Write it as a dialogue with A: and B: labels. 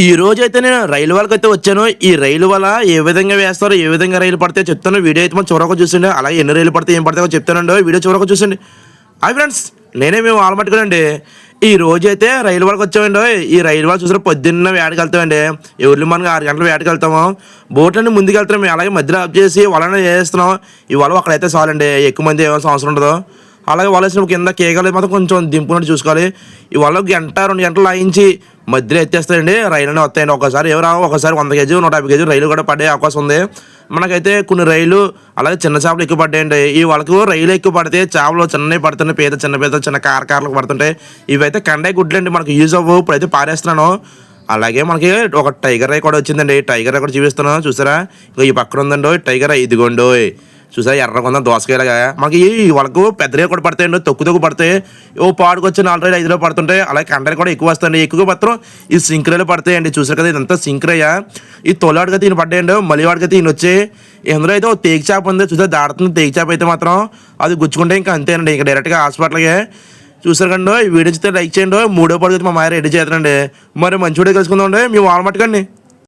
A: ఈ రోజైతే నేను రైలు వాళ్ళకైతే వచ్చాను. ఈ రైలు వల్ల ఏ విధంగా వేస్తారో, ఏ విధంగా రైలు పడతాయో చెప్తాను. వీడియో అయితే మనం చివరకు చూసండి. అలాగే ఎన్ని రైలు పడతాయి, ఏం పడతాయో చెప్తానండి. వీడియో చివరకు చూసండి. హాయ్ ఫ్రెండ్స్, మేము ఆలమట్టుకోనండి. ఈ రోజైతే రైలు వాళ్ళకి వచ్చామండి. ఈ రైలు వాళ్ళు చూసారు పొద్దున్న వేటకి వెళ్తామండి. ఎవరు మనకి 6 గంటలు వేటకి వెళ్తాము. బోట్లన్నీ ముందుకు వెళ్తాం, మేము అలాగే మధ్యలో ఆఫ్ చేసి వాళ్ళని చేస్తున్నాం. ఇవాళ అక్కడైతే చాలండి, ఎక్కువ మంది ఏమైనా అవసరం ఉండదు. అలాగే వాళ్ళ కింద కేకలు మాత్రం కొంచెం దింపునట్టు చూసుకోవాలి. ఇవాళ 1-2 గంటలు లాగించి మధ్యలో ఎత్తేస్తాయండి. రైలునే వస్తాయండి. ఒకసారి ఒకసారి 100 కేజీ 150 కేజీ రైలు కూడా పడే అవకాశం ఉంది. మనకైతే కొన్ని రైలు అలాగే చిన్న చేపలు ఎక్కువ పడ్డాయండి. ఈ వాళ్ళకు రైలు ఎక్కువ పడితే చేపలు చిన్నవి పడుతున్నాయి, చిన్న కార్లకు పడుతుంటాయి. ఇవైతే కండే గుడ్లు అండి, మనకు యూజ్ అవ్వవు. ఇప్పుడైతే పారేస్తున్నాను. అలాగే మనకి ఒక టైగర్ రైలు కూడా వచ్చిందండి. టైగర్ రైలు కూడా చూపిస్తున్నాను, చూసారా? ఈ పక్కన ఉందండి టైగర్. ఇదిగోండి, చూసారా ఎర్రగా దోసకాయలాగా. మనకి వాళ్ళకు పెద్ద రేలు కూడా పడతాయండి, తొక్కు పడతాయి. పాడుకు వచ్చి 4 రైలు 5 రైలు పడుతుంటాయి. అలాగే కండలు కూడా ఎక్కువ వస్తాయండి. ఎక్కువ మాత్రం ఈ సింక్రేలు పడతాయండి. చూసారు కదా, ఇదంతా సింక్రయ్య. ఈ తొలివాడికైతే ఈయన పడ్డాయండి, మలివాడికైతే ఈయన వచ్చి ఇందులో అయితే తేగ చేప ఉంది. చూసారు దాడుతుంది తేగ చేప అయితే మాత్రం. అది గుచ్చుకుంటే ఇంకా అంతేనండి, ఇంకా డైరెక్ట్గా హాస్పిటల్కే. చూసారు కండి, ఈ వీడియో చూస్తే లైక్ చేయండి. 3వ పాడుకు అయితే మా మాయ రెడీ చేస్తానండి. మరి మంచి వీడియో కలుసుకుందామండి. మేము ఆలమట్టుకండి.